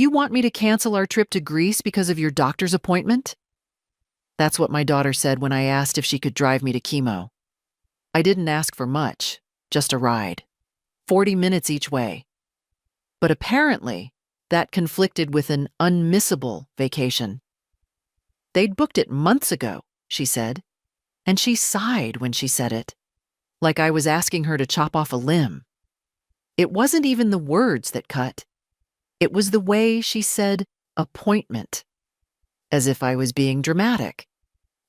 You want me to cancel our trip to Greece because of your doctor's appointment? That's what my daughter said when I asked if she could drive me to chemo. I didn't ask for much, just a ride. 40 minutes each way. But apparently, that conflicted with an unmissable vacation. They'd booked it months ago, she said, and she sighed when she said it, like I was asking her to chop off a limb. It wasn't even the words that cut. It was the way she said appointment, as if I was being dramatic,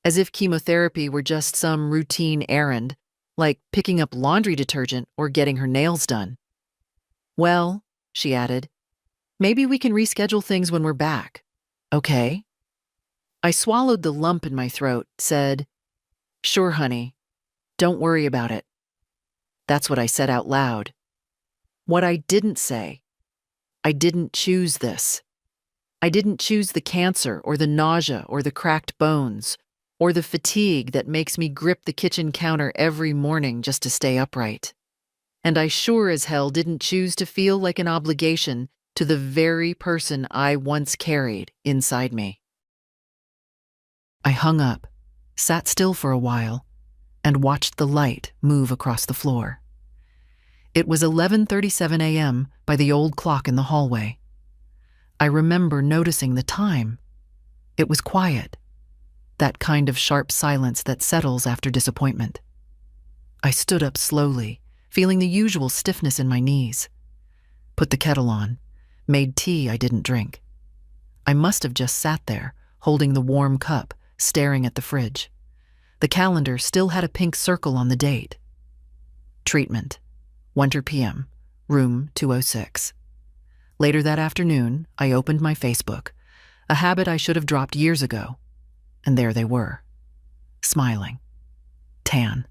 as if chemotherapy were just some routine errand, like picking up laundry detergent or getting her nails done. Well, she added, maybe we can reschedule things when we're back. Okay? I swallowed the lump in my throat, said, sure, honey. Don't worry about it. That's what I said out loud. What I didn't say, I didn't choose this. I didn't choose the cancer or the nausea or the cracked bones or the fatigue that makes me grip the kitchen counter every morning just to stay upright. And I sure as hell didn't choose to feel like an obligation to the very person I once carried inside me. I hung up, sat still for a while, and watched the light move across the floor. It was 11:37 a.m. by the old clock in the hallway. I remember noticing the time. It was quiet, that kind of sharp silence that settles after disappointment. I stood up slowly, feeling the usual stiffness in my knees. Put the kettle on, made tea I didn't drink. I must have just sat there, holding the warm cup, staring at the fridge. The calendar still had a pink circle on the date. Treatment, 1 p.m., room 206. Later that afternoon, I opened my Facebook, a habit I should have dropped years ago. And there they were, smiling, tan,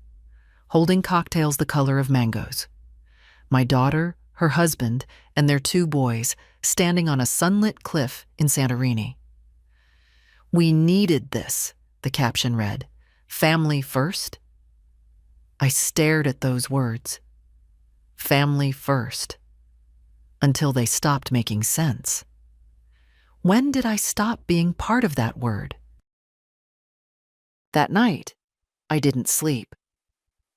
holding cocktails the color of mangoes. My daughter, her husband, and their 2 boys standing on a sunlit cliff in Santorini. We needed this, the caption read. Family first? I stared at those words. Family first. Until they stopped making sense. When did I stop being part of that word? That night, I didn't sleep.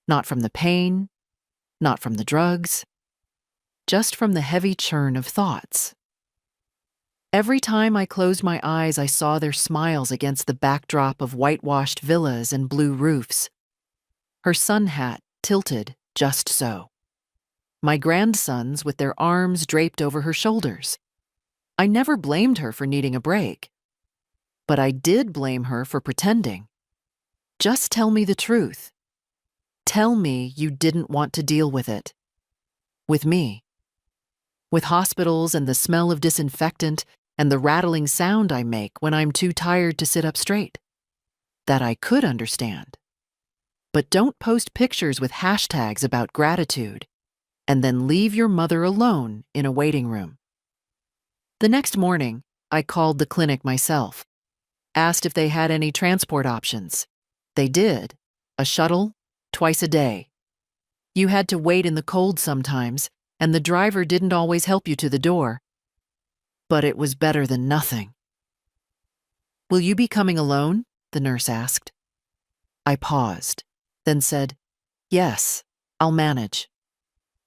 Not from the pain, not from the drugs, just from the heavy churn of thoughts. Every time I closed my eyes, I saw their smiles against the backdrop of whitewashed villas and blue roofs. Her sun hat tilted just so. My grandsons with their arms draped over her shoulders. I never blamed her for needing a break. But I did blame her for pretending. Just tell me the truth. Tell me you didn't want to deal with it. With me. With hospitals and the smell of disinfectant and the rattling sound I make when I'm too tired to sit up straight. That I could understand. But don't post pictures with hashtags about gratitude and then leave your mother alone in a waiting room. The next morning, I called the clinic myself, asked if they had any transport options. They did. A shuttle, twice a day. You had to wait in the cold sometimes, and the driver didn't always help you to the door. But it was better than nothing. Will you be coming alone? The nurse asked. I paused, then said, yes, I'll manage.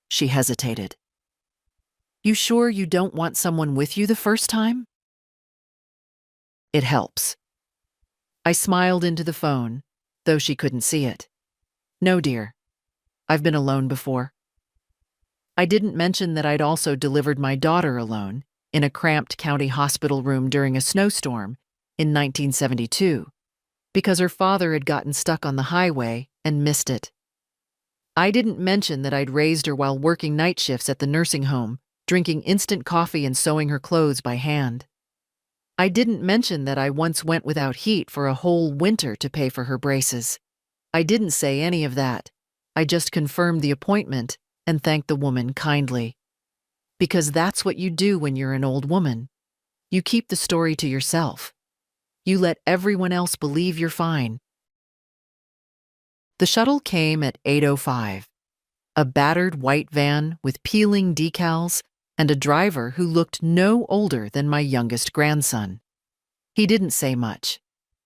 She hesitated. You sure you don't want someone with you the first time? It helps. I smiled into the phone, though she couldn't see it. No, dear. I've been alone before. I didn't mention that I'd also delivered my daughter alone in a cramped county hospital room during a snowstorm in 1972 because her father had gotten stuck on the highway and missed it. I didn't mention that I'd raised her while working night shifts at the nursing home, drinking instant coffee and sewing her clothes by hand. I didn't mention that I once went without heat for a whole winter to pay for her braces. I didn't say any of that. I just confirmed the appointment and thanked the woman kindly. Because that's what you do when you're an old woman. You keep the story to yourself. You let everyone else believe you're fine. The shuttle came at 8:05. A battered white van with peeling decals, and a driver who looked no older than my youngest grandson. He didn't say much,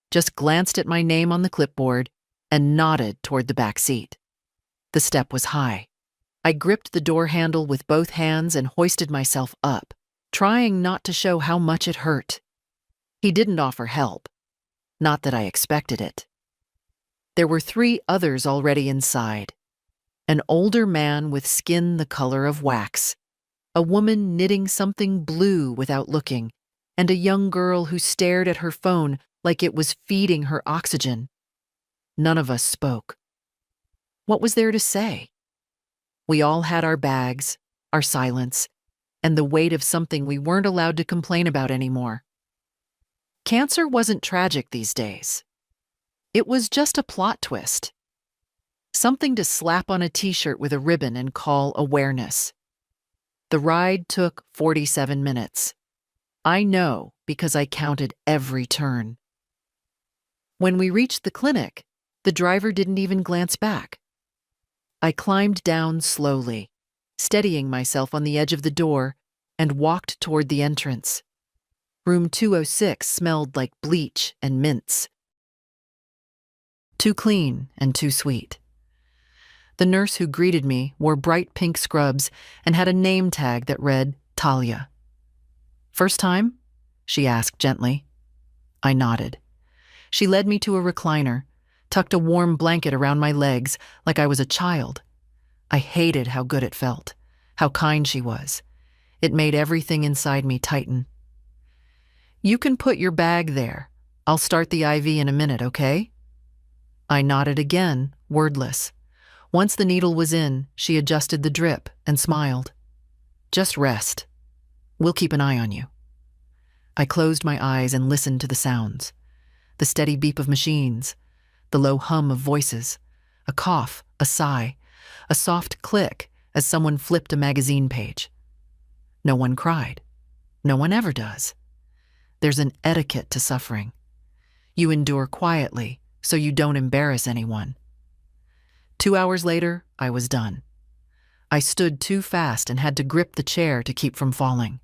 just glanced at my name on the clipboard and nodded toward the back seat. The step was high. I gripped the door handle with both hands and hoisted myself up, trying not to show how much it hurt. He didn't offer help. Not that I expected it. There were 3 others already inside. An older man with skin the color of wax, a woman knitting something blue without looking, and a young girl who stared at her phone like it was feeding her oxygen. None of us spoke. What was there to say? We all had our bags, our silence, and the weight of something we weren't allowed to complain about anymore. Cancer wasn't tragic these days. It was just a plot twist. Something to slap on a t-shirt with a ribbon and call awareness. The ride took 47 minutes. I know because I counted every turn. When we reached the clinic, the driver didn't even glance back. I climbed down slowly, steadying myself on the edge of the door, and walked toward the entrance. Room 206 smelled like bleach and mints. Too clean and too sweet. The nurse who greeted me wore bright pink scrubs and had a name tag that read Talia. "First time?" she asked gently. I nodded. She led me to a recliner, tucked a warm blanket around my legs like I was a child. I hated how good it felt, how kind she was. It made everything inside me tighten. "You can put your bag there. I'll start the IV in a minute, okay?" I nodded again, wordless. Once the needle was in, she adjusted the drip and smiled. "Just rest. We'll keep an eye on you." I closed my eyes and listened to the sounds. The steady beep of machines, the low hum of voices, a cough, a sigh, a soft click as someone flipped a magazine page. No one cried. No one ever does. There's an etiquette to suffering. You endure quietly so you don't embarrass anyone. 2 hours later, I was done. I stood too fast and had to grip the chair to keep from falling.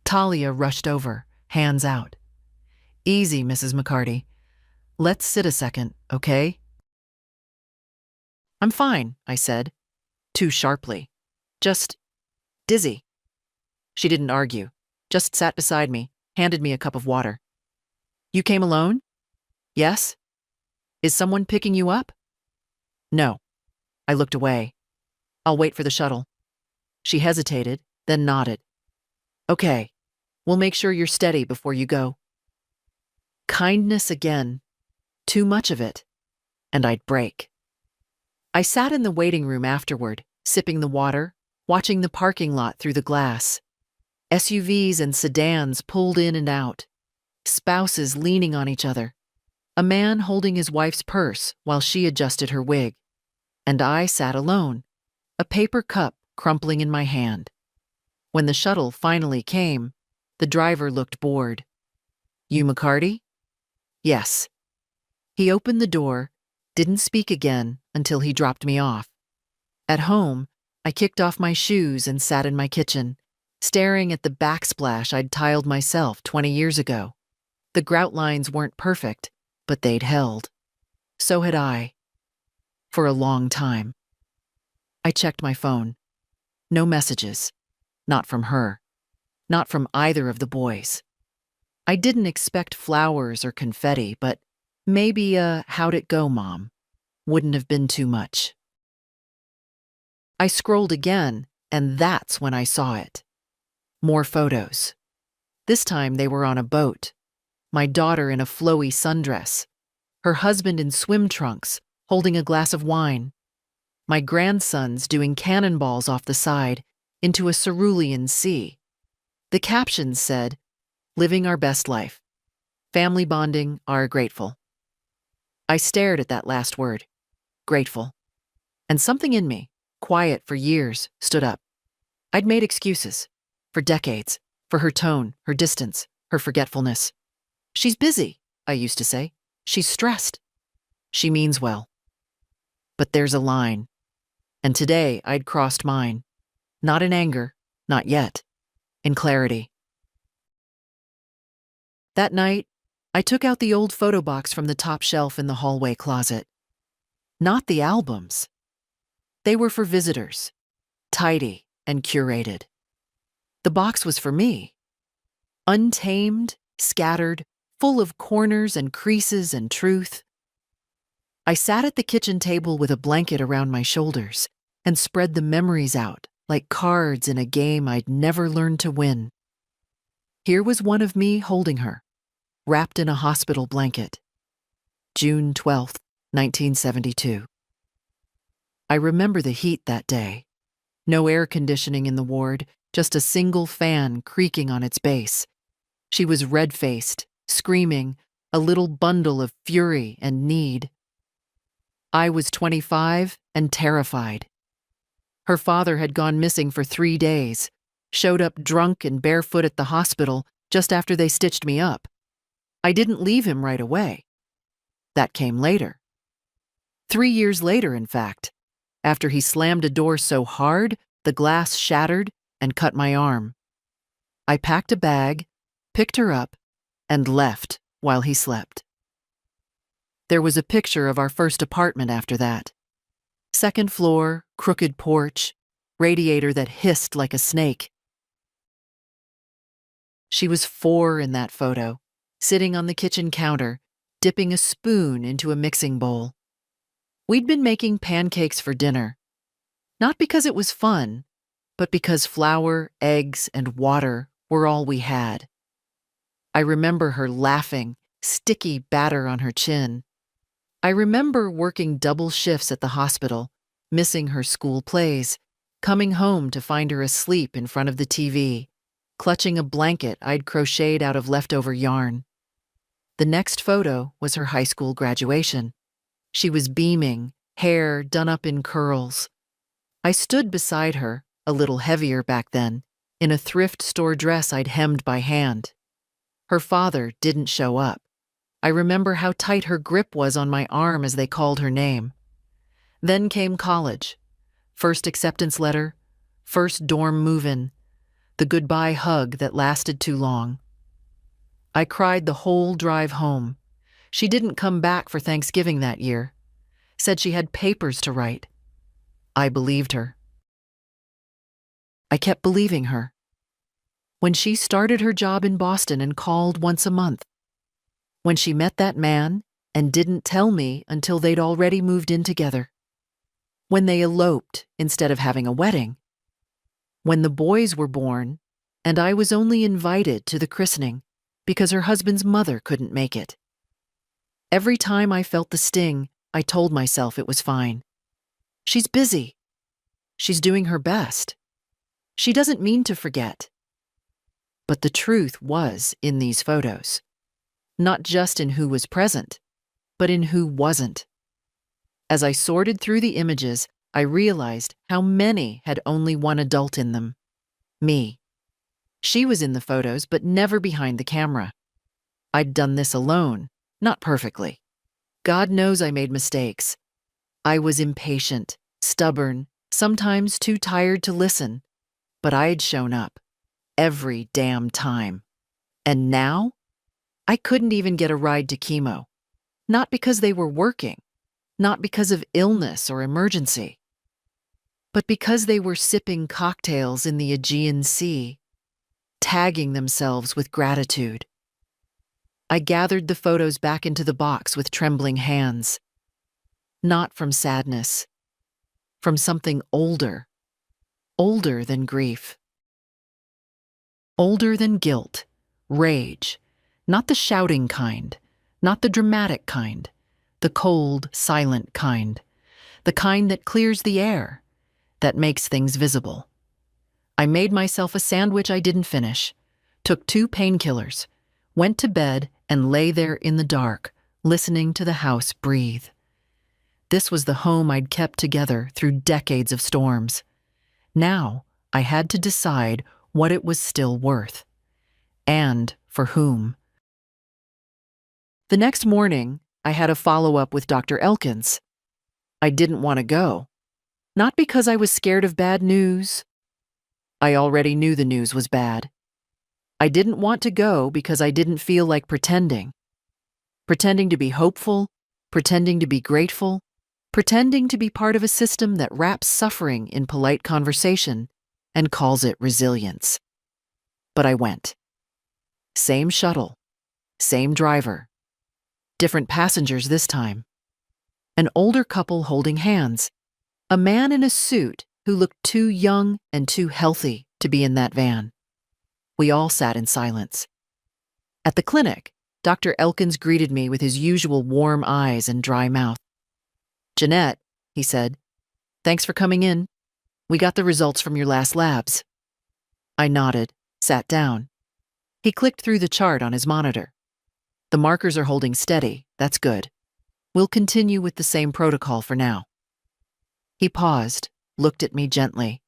Talia rushed over, hands out. "Easy, Mrs. McCarty. Let's sit a second, okay?" "I'm fine," I said, too sharply. "Just dizzy." She didn't argue, just sat beside me, handed me a cup of water. "You came alone?" "Yes." "Is someone picking you up?" "No." I looked away. "I'll wait for the shuttle." She hesitated, then nodded. "Okay, we'll make sure you're steady before you go." Kindness again. Too much of it, and I'd break. I sat in the waiting room afterward, sipping the water, watching the parking lot through the glass. SUVs and sedans pulled in and out, spouses leaning on each other, a man holding his wife's purse while she adjusted her wig. And I sat alone, a paper cup crumpling in my hand. When the shuttle finally came, the driver looked bored. "You McCarty?" "Yes." He opened the door, didn't speak again until he dropped me off. At home, I kicked off my shoes and sat in my kitchen, staring at the backsplash I'd tiled myself 20 years ago. The grout lines weren't perfect, but they'd held. So had I. For a long time. I checked my phone. No messages. Not from her. Not from either of the boys. I didn't expect flowers or confetti, but maybe a "how'd it go, Mom?" wouldn't have been too much. I scrolled again, and that's when I saw it. More photos. This time they were on a boat. My daughter in a flowy sundress. Her husband in swim trunks, holding a glass of wine. My grandsons doing cannonballs off the side into a cerulean sea. The captions said, "Living our best life. Family bonding, are grateful." I stared at that last word, grateful. And something in me, quiet for years, stood up. I'd made excuses. For decades. For her tone, her distance, her forgetfulness. "She's busy," I used to say. "She's stressed." "She means well." But there's a line. And today I'd crossed mine. Not in anger, Not yet. In clarity. That night, I took out the old photo box from the top shelf in the hallway closet. Not the albums. They were for visitors, tidy and curated. The box was for me. Untamed, scattered, full of corners and creases and truth. I sat at the kitchen table with a blanket around my shoulders and spread the memories out like cards in a game I'd never learned to win. Here was one of me holding her, wrapped in a hospital blanket. June 12th, 1972. I remember the heat that day. No air conditioning in the ward, just a single fan creaking on its base. She was red-faced, screaming, a little bundle of fury and need. I was 25 and terrified. Her father had gone missing for 3 days, showed up drunk and barefoot at the hospital just after they stitched me up. I didn't leave him right away. That came later. 3 years later, in fact, after he slammed a door so hard, the glass shattered and cut my arm. I packed a bag, picked her up, and left while he slept. There was a picture of our first apartment after that. Second floor, crooked porch, radiator that hissed like a snake. She was 4 in that photo, sitting on the kitchen counter, dipping a spoon into a mixing bowl. We'd been making pancakes for dinner, not because it was fun, but because flour, eggs, and water were all we had. I remember her laughing, sticky batter on her chin. I remember working double shifts at the hospital, missing her school plays, coming home to find her asleep in front of the TV, clutching a blanket I'd crocheted out of leftover yarn. The next photo was her high school graduation. She was beaming, hair done up in curls. I stood beside her, a little heavier back then, in a thrift store dress I'd hemmed by hand. Her father didn't show up. I remember how tight her grip was on my arm as they called her name. Then came college. First acceptance letter, first dorm move-in, the goodbye hug that lasted too long. I cried the whole drive home. She didn't come back for Thanksgiving that year. Said she had papers to write. I believed her. I kept believing her. When she started her job in Boston and called once a month. When she met that man and didn't tell me until they'd already moved in together. When they eloped instead of having a wedding. When the boys were born and I was only invited to the christening because her husband's mother couldn't make it. Every time I felt the sting, I told myself it was fine. She's busy. She's doing her best. She doesn't mean to forget. But the truth was in these photos. Not just in who was present, but in who wasn't. As I sorted through the images, I realized how many had only one adult in them. Me. She was in the photos, but never behind the camera. I'd done this alone, not perfectly. God knows I made mistakes. I was impatient, stubborn, sometimes too tired to listen. But I'd shown up. Every damn time. And now? I couldn't even get a ride to chemo. Not because they were working. Not because of illness or emergency. But because they were sipping cocktails in the Aegean Sea. Tagging themselves with gratitude. I gathered the photos back into the box with trembling hands. Not from sadness. From something older. Older than grief. Older than guilt, rage, not the shouting kind, not the dramatic kind, the cold, silent kind, the kind that clears the air, that makes things visible. I made myself a sandwich I didn't finish, took 2 painkillers, went to bed and lay there in the dark, listening to the house breathe. This was the home I'd kept together through decades of storms. Now I had to decide what it was still worth, and for whom. The next morning, I had a follow-up with Dr. Elkins. I didn't want to go, not because I was scared of bad news. I already knew the news was bad. I didn't want to go because I didn't feel like pretending. Pretending to be hopeful, pretending to be grateful, pretending to be part of a system that wraps suffering in polite conversation and calls it resilience. But I went. Same shuttle, same driver, different passengers this time. An older couple holding hands, a man in a suit who looked too young and too healthy to be in that van. We all sat in silence. At the clinic, Dr. Elkins greeted me with his usual warm eyes and dry mouth. "Jeanette," he said, "thanks for coming in. We got the results from your last labs." I nodded, sat down. He clicked through the chart on his monitor. "The markers are holding steady. That's good. We'll continue with the same protocol for now." He paused, looked at me gently.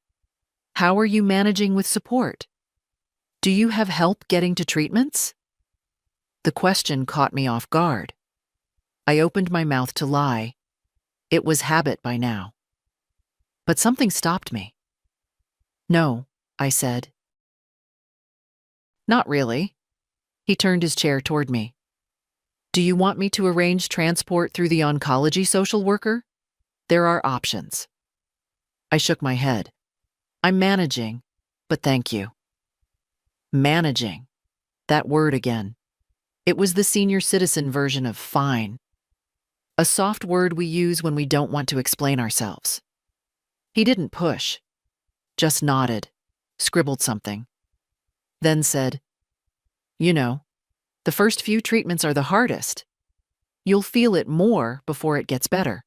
"How are you managing with support? Do you have help getting to treatments?" The question caught me off guard. I opened my mouth to lie. It was habit by now. But something stopped me. "No," I said. "Not really." He turned his chair toward me. "Do you want me to arrange transport through the oncology social worker? There are options." I shook my head. "I'm managing, but thank you." Managing. That word again. It was the senior citizen version of fine. A soft word we use when we don't want to explain ourselves. He didn't push, just nodded, scribbled something, then said, "You know, the first few treatments are the hardest. You'll feel it more before it gets better.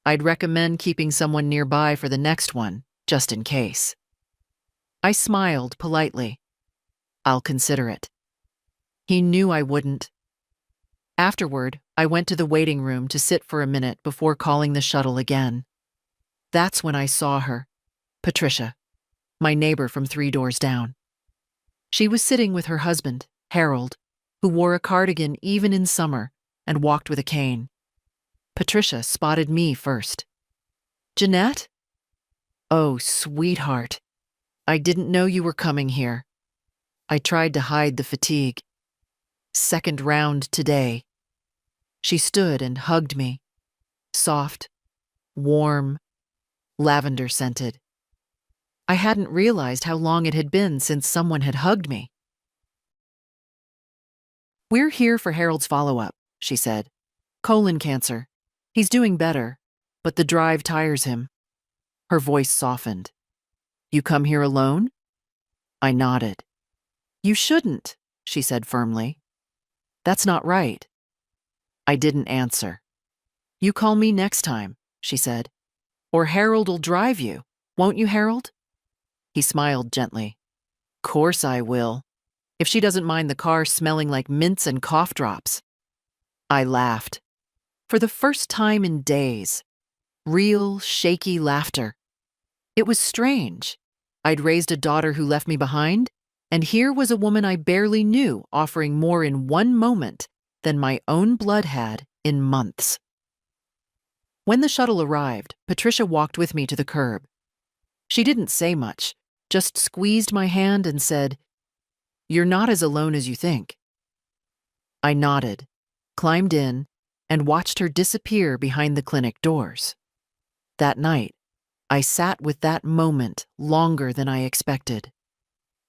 I'd recommend keeping someone nearby for the next one, just in case." I smiled politely. "I'll consider it." He knew I wouldn't. Afterward, I went to the waiting room to sit for a minute before calling the shuttle again. That's when I saw her, Patricia, my neighbor from 3 doors down. She was sitting with her husband, Harold, who wore a cardigan even in summer and walked with a cane. Patricia spotted me first. "Jeanette?" "Oh, sweetheart. I didn't know you were coming here." I tried to hide the fatigue. "Second round today." She stood and hugged me. Soft, warm, lavender-scented. I hadn't realized how long it had been since someone had hugged me. "We're here for Harold's follow-up," she said. "Colon cancer. He's doing better, but the drive tires him." Her voice softened. "You come here alone?" I nodded. "You shouldn't," she said firmly. "That's not right." I didn't answer. "You call me next time," she said. "Or Harold'll drive you. Won't you, Harold?" He smiled gently. "Course I will, if she doesn't mind the car smelling like mints and cough drops." I laughed. For the first time in days. Real, shaky laughter. It was strange. I'd raised a daughter who left me behind, and here was a woman I barely knew offering more in one moment than my own blood had in months. When the shuttle arrived, Patricia walked with me to the curb. She didn't say much, just squeezed my hand and said, "You're not as alone as you think." I nodded, climbed in, and watched her disappear behind the clinic doors. That night, I sat with that moment longer than I expected.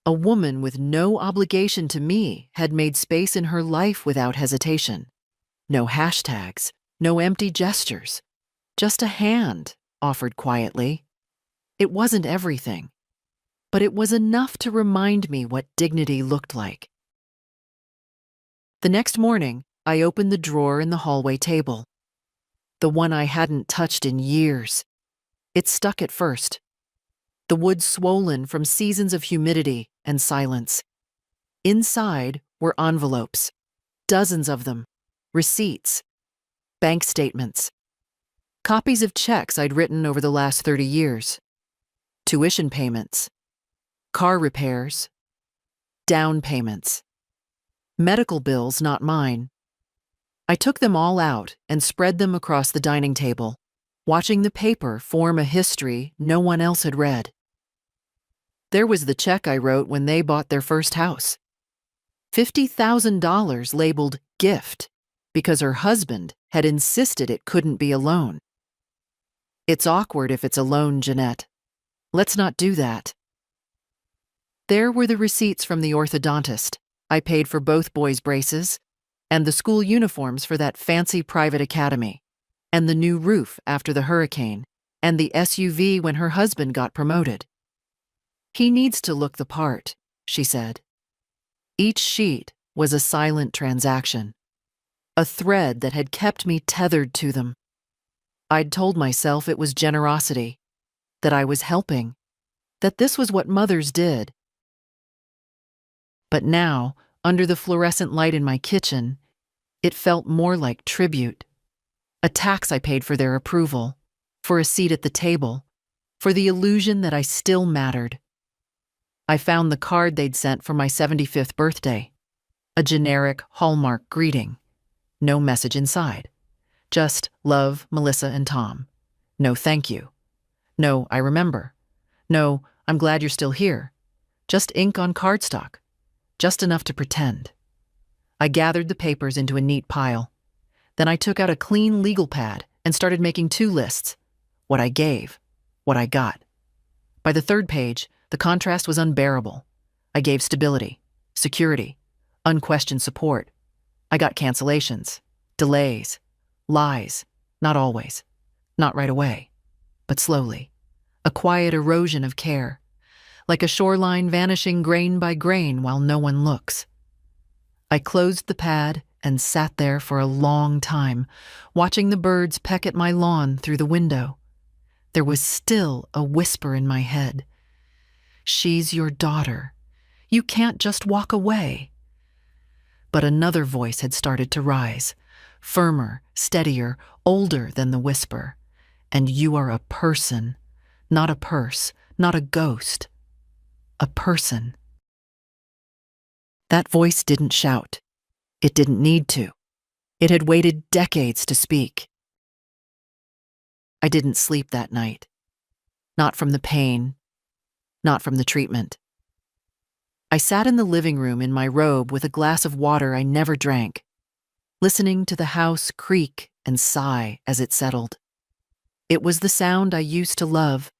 A woman with no obligation to me had made space in her life without hesitation. No hashtags, no empty gestures. Just a hand, offered quietly. It wasn't everything, but it was enough to remind me what dignity looked like. The next morning, I opened the drawer in the hallway table. The one I hadn't touched in years. It stuck at first. The wood swollen from seasons of humidity and silence. Inside were envelopes, dozens of them, receipts, bank statements, copies of checks I'd written over the last 30 years, tuition payments, car repairs, down payments, medical bills not mine. I took them all out and spread them across the dining table, watching the paper form a history no one else had read. There was the check I wrote when they bought their first house. $50,000 labeled gift because her husband had insisted it couldn't be a loan. It's awkward if it's a loan, Jeanette. Let's not do that. There were the receipts from the orthodontist. I paid for both boys' braces, and the school uniforms for that fancy private academy, and the new roof after the hurricane, and the SUV when her husband got promoted. He needs to look the part, she said. Each sheet was a silent transaction, a thread that had kept me tethered to them. I'd told myself it was generosity, that I was helping, that this was what mothers did. But now, under the fluorescent light in my kitchen, it felt more like tribute. A tax I paid for their approval, for a seat at the table, for the illusion that I still mattered. I found the card they'd sent for my 75th birthday. A generic Hallmark greeting. No message inside. Just love, Melissa and Tom. No thank you. No, I remember. No, I'm glad you're still here. Just ink on cardstock. Just enough to pretend. I gathered the papers into a neat pile. Then I took out a clean legal pad and started making 2 lists. What I gave, what I got. By the 3rd page, the contrast was unbearable. I gave stability, security, unquestioned support. I got cancellations, delays, lies, not always, not right away, but slowly. A quiet erosion of care, like a shoreline vanishing grain by grain while no one looks. I closed the pad and sat there for a long time, watching the birds peck at my lawn through the window. There was still a whisper in my head. She's your daughter. You can't just walk away. But another voice had started to rise, firmer, steadier, older than the whisper. And you are a person, not a purse, not a ghost. A person. That voice didn't shout. It didn't need to. It had waited decades to speak. I didn't sleep that night. Not from the pain, not from the treatment. I sat in the living room in my robe with a glass of water I never drank, listening to the house creak and sigh as it settled. It was the sound I used to love,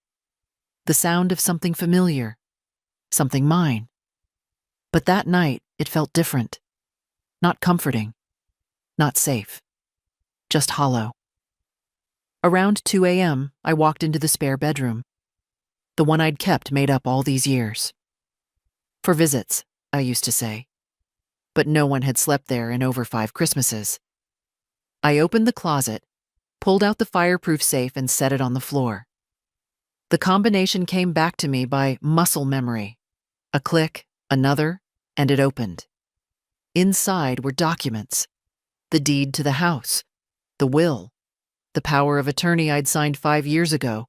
the sound of something familiar, something mine. But that night, it felt different. Not comforting, not safe, just hollow. Around 2 a.m., I walked into the spare bedroom, the one I'd kept made up all these years. For visits, I used to say. But no one had slept there in over 5 Christmases. I opened the closet, pulled out the fireproof safe and set it on the floor. The combination came back to me by muscle memory. A click, another, and it opened. Inside were documents. The deed to the house, the will, the power of attorney I'd signed 5 years ago,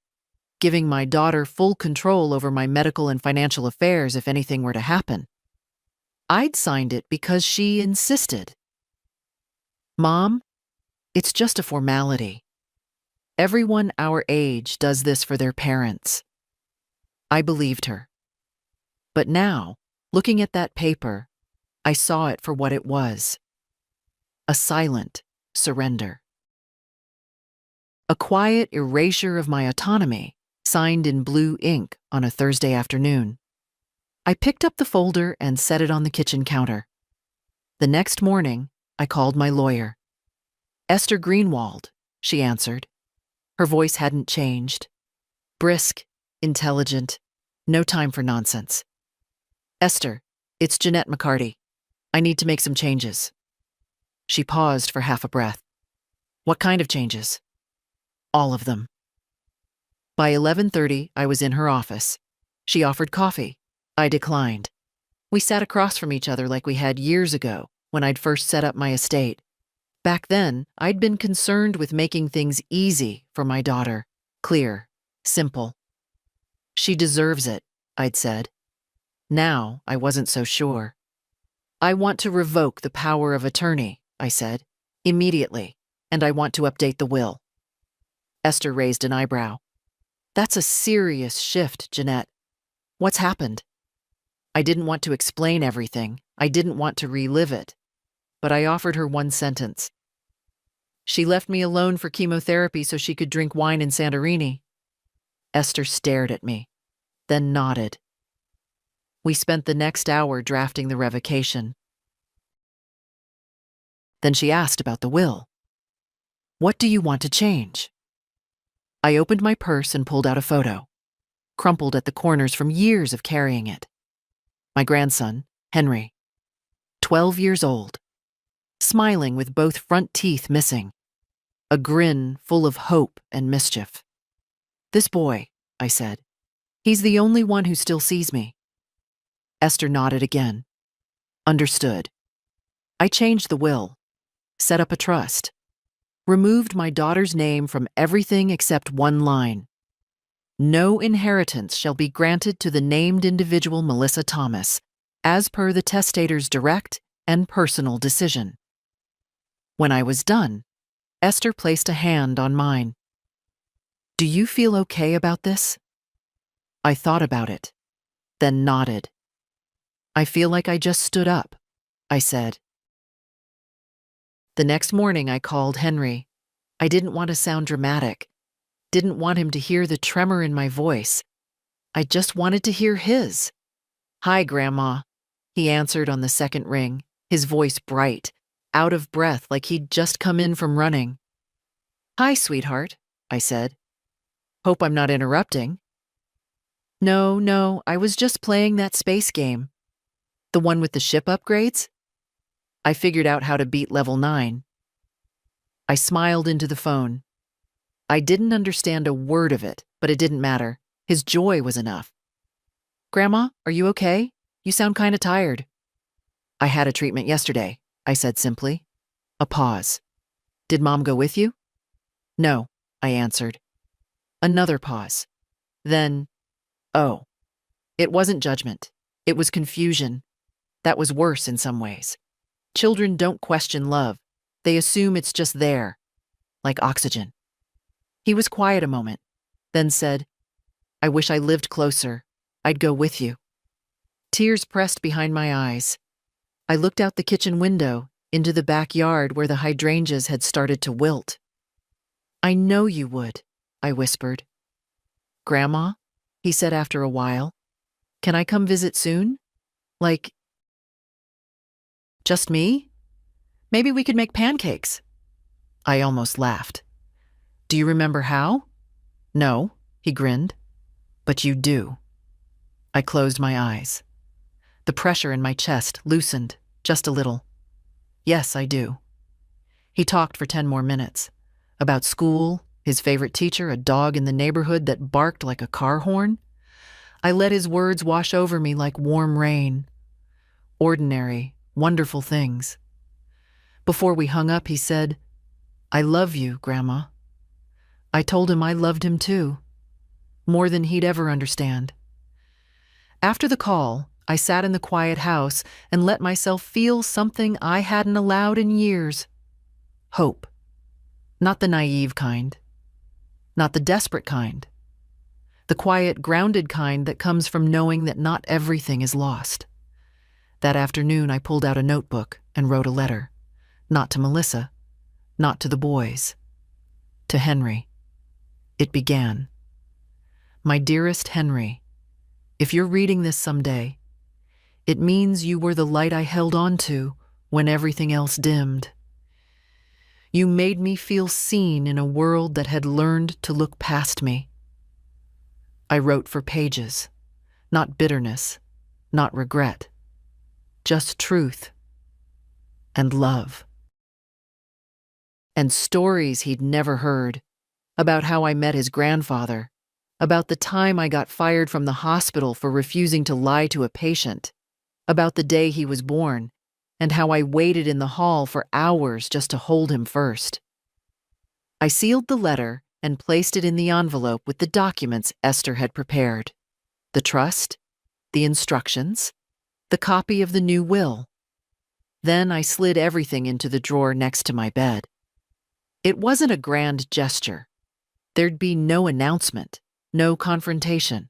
giving my daughter full control over my medical and financial affairs if anything were to happen. I'd signed it because she insisted. Mom, it's just a formality. Everyone our age does this for their parents. I believed her. But now, looking at that paper, I saw it for what it was. A silent surrender. A quiet erasure of my autonomy, signed in blue ink on a Thursday afternoon. I picked up the folder and set it on the kitchen counter. The next morning, I called my lawyer. Esther Greenwald, she answered. Her voice hadn't changed. Brisk, intelligent, no time for nonsense. Esther, it's Jeanette McCarty. I need to make some changes. She paused for half a breath. What kind of changes? All of them. By 11:30, I was in her office. She offered coffee. I declined. We sat across from each other like we had years ago when I'd first set up my estate. Back then, I'd been concerned with making things easy for my daughter, clear, simple. She deserves it, I'd said. Now, I wasn't so sure. I want to revoke the power of attorney, I said, immediately, and I want to update the will. Esther raised an eyebrow. That's a serious shift, Jeanette. What's happened? I didn't want to explain everything. I didn't want to relive it. But I offered her one sentence. She left me alone for chemotherapy so she could drink wine in Santorini. Esther stared at me, then nodded. We spent the next hour drafting the revocation. Then she asked about the will. What do you want to change? I opened my purse and pulled out a photo, crumpled at the corners from years of carrying it. My grandson, Henry, 12 years old, smiling with both front teeth missing, a grin full of hope and mischief. This boy, I said, he's the only one who still sees me. Esther nodded again. Understood. I changed the will, set up a trust, removed my daughter's name from everything except one line. No inheritance shall be granted to the named individual Melissa Thomas, as per the testator's direct and personal decision. When I was done, Esther placed a hand on mine. Do you feel okay about this? I thought about it, then nodded. I feel like I just stood up, I said. The next morning I called Henry. I didn't want to sound dramatic, didn't want him to hear the tremor in my voice. I just wanted to hear his. Hi, Grandma, he answered on the second ring, his voice bright, out of breath like he'd just come in from running. Hi, sweetheart, I said. Hope I'm not interrupting. No, I was just playing that space game. The one with the ship upgrades? I figured out how to beat level 9. I smiled into the phone. I didn't understand a word of it, but it didn't matter. His joy was enough. Grandma, are you okay? You sound kinda tired. I had a treatment yesterday, I said simply. A pause. Did Mom go with you? No, I answered. Another pause. Then, oh. It wasn't judgment. It was confusion. That was worse in some ways. Children don't question love. They assume it's just there, like oxygen. He was quiet a moment, then said, I wish I lived closer. I'd go with you. Tears pressed behind my eyes. I looked out the kitchen window into the backyard where the hydrangeas had started to wilt. I know you would, I whispered. Grandma, he said after a while, can I come visit soon? Like, just me? Maybe we could make pancakes. I almost laughed. Do you remember how? No, he grinned. But you do. I closed my eyes. The pressure in my chest loosened just a little. Yes, I do. He talked for 10 more minutes. About school, his favorite teacher, a dog in the neighborhood that barked like a car horn. I let his words wash over me like warm rain. Ordinary, wonderful things. Before we hung up, he said, I love you, Grandma. I told him I loved him too, more than he'd ever understand. After the call, I sat in the quiet house and let myself feel something I hadn't allowed in years. Hope. Not the naive kind. Not the desperate kind. The quiet, grounded kind that comes from knowing that not everything is lost. That afternoon, I pulled out a notebook and wrote a letter. Not to Melissa, not to the boys, to Henry. It began. My dearest Henry, if you're reading this someday, it means you were the light I held on to when everything else dimmed. You made me feel seen in a world that had learned to look past me. I wrote for pages, not bitterness, not regret, just truth and love. And stories he'd never heard, about how I met his grandfather, about the time I got fired from the hospital for refusing to lie to a patient, about the day he was born, and how I waited in the hall for hours just to hold him first. I sealed the letter and placed it in the envelope with the documents Esther had prepared. The trust, the instructions, the copy of the new will. Then I slid everything into the drawer next to my bed. It wasn't a grand gesture. There'd be no announcement, no confrontation.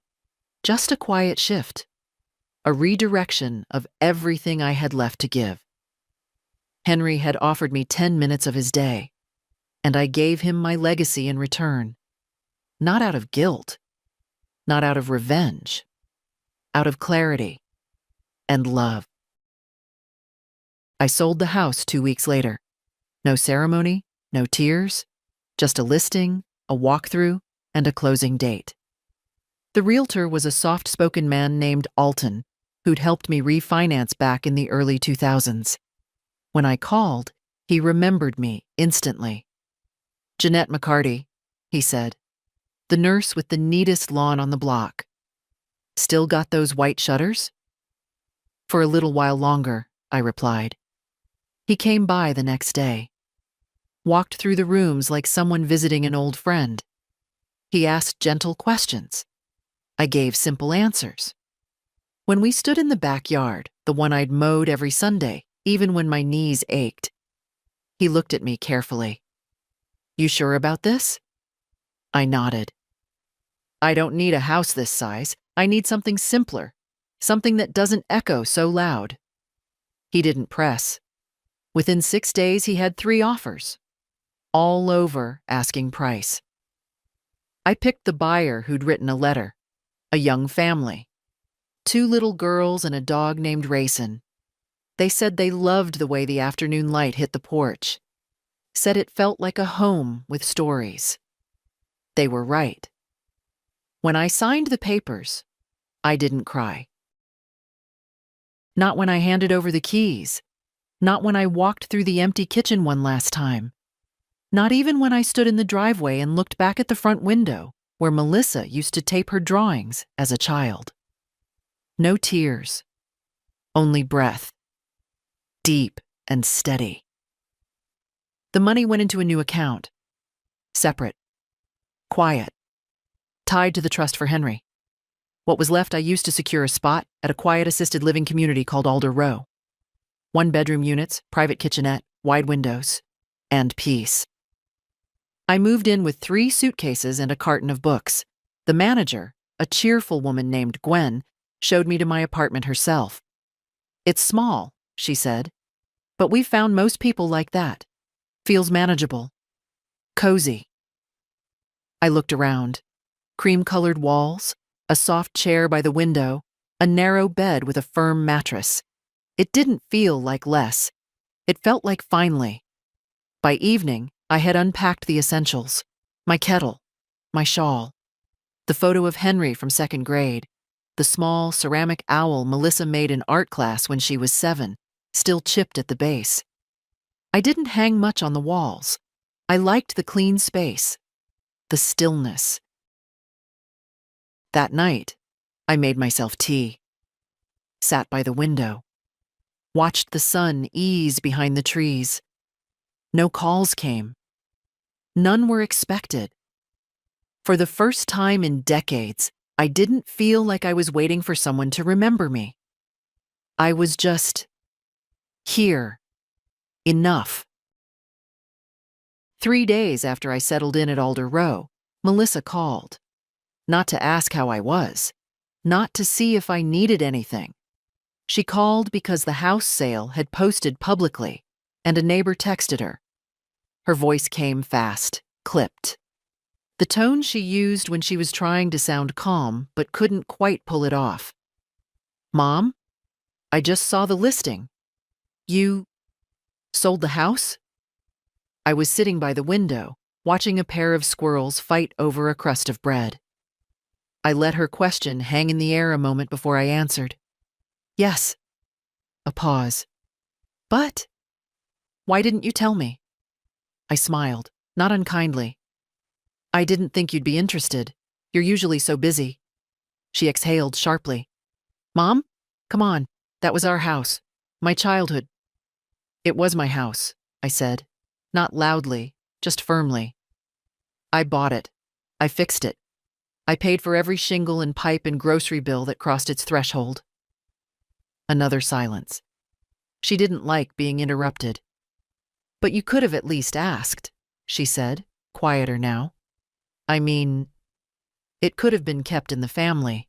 Just a quiet shift, a redirection of everything I had left to give. Henry had offered me 10 minutes of his day, and I gave him my legacy in return. Not out of guilt, not out of revenge, out of clarity and love. I sold the house 2 weeks later. No ceremony, no tears, just a listing, a walkthrough, and a closing date. The realtor was a soft-spoken man named Alton, who'd helped me refinance back in the early 2000s. When I called, he remembered me instantly. "Jeanette McCarty," he said. "The nurse with the neatest lawn on the block. Still got those white shutters?" "For a little while longer," I replied. He came by the next day. Walked through the rooms like someone visiting an old friend. He asked gentle questions. I gave simple answers. When we stood in the backyard, the one I'd mowed every Sunday, even when my knees ached, he looked at me carefully. "You sure about this?" I nodded. "I don't need a house this size. I need something simpler, something that doesn't echo so loud." He didn't press. Within 6 days, he had 3 offers, all over asking price. I picked the buyer who'd written a letter, a young family, 2 little girls and a dog named Rayson. They said they loved the way the afternoon light hit the porch, said it felt like a home with stories. They were right. When I signed the papers, I didn't cry. Not when I handed over the keys. Not when I walked through the empty kitchen one last time. Not even when I stood in the driveway and looked back at the front window where Melissa used to tape her drawings as a child. No tears, only breath, deep and steady. The money went into a new account, separate, quiet, tied to the trust for Henry. What was left I used to secure a spot at a quiet assisted living community called Alder Row. 1-bedroom units, private kitchenette, wide windows, and peace. I moved in with 3 suitcases and a carton of books. The manager, a cheerful woman named Gwen, showed me to my apartment herself. "It's small," she said, "but we've found most people like that. Feels manageable. Cozy." I looked around. Cream-colored walls, a soft chair by the window, a narrow bed with a firm mattress. It didn't feel like less. It felt like finally. By evening, I had unpacked the essentials. My kettle, my shawl, the photo of Henry from 2nd grade, the small ceramic owl Melissa made in art class when she was 7, still chipped at the base. I didn't hang much on the walls. I liked the clean space, the stillness. That night, I made myself tea, sat by the window, watched the sun ease behind the trees. No calls came. None were expected. For the first time in decades, I didn't feel like I was waiting for someone to remember me. I was just here. Enough. 3 days after I settled in at Alder Row, Melissa called. Not to ask how I was, not to see if I needed anything. She called because the house sale had posted publicly, and a neighbor texted her. Her voice came fast, clipped. The tone she used when she was trying to sound calm but couldn't quite pull it off. "Mom, I just saw the listing. You sold the house?" I was sitting by the window, watching a pair of squirrels fight over a crust of bread. I let her question hang in the air a moment before I answered. "Yes." A pause. "But why didn't you tell me?" I smiled, not unkindly. "I didn't think you'd be interested. You're usually so busy." She exhaled sharply. "Mom, come on. That was our house. My childhood." "It was my house," I said, not loudly, just firmly. "I bought it. I fixed it. I paid for every shingle and pipe and grocery bill that crossed its threshold." Another silence. She didn't like being interrupted. "But you could have at least asked," she said, quieter now. "I mean, it could have been kept in the family."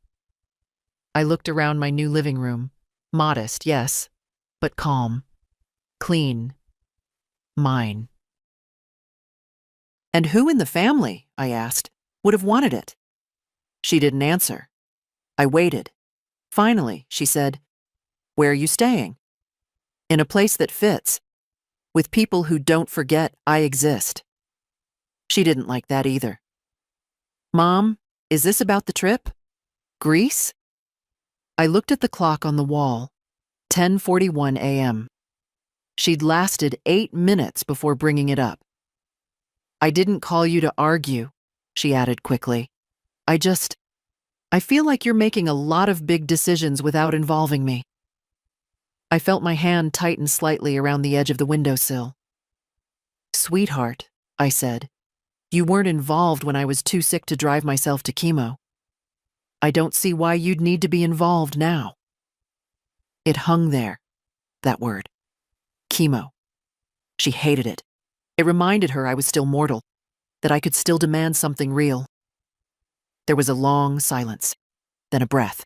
I looked around my new living room. Modest, yes, but calm. Clean. Mine. "And who in the family," I asked, "would have wanted it?" She didn't answer. I waited. Finally, she said, "Where are you staying?" "In a place that fits, with people who don't forget I exist." She didn't like that either. "Mom, is this about the trip? Greece?" I looked at the clock on the wall. 10:41 a.m. She'd lasted 8 minutes before bringing it up. "I didn't call you to argue," she added quickly. I feel like you're making a lot of big decisions without involving me." I felt my hand tighten slightly around the edge of the windowsill. "Sweetheart," I said, "you weren't involved when I was too sick to drive myself to chemo. I don't see why you'd need to be involved now." It hung there, that word. Chemo. She hated it. It reminded her I was still mortal, that I could still demand something real. There was a long silence, then a breath.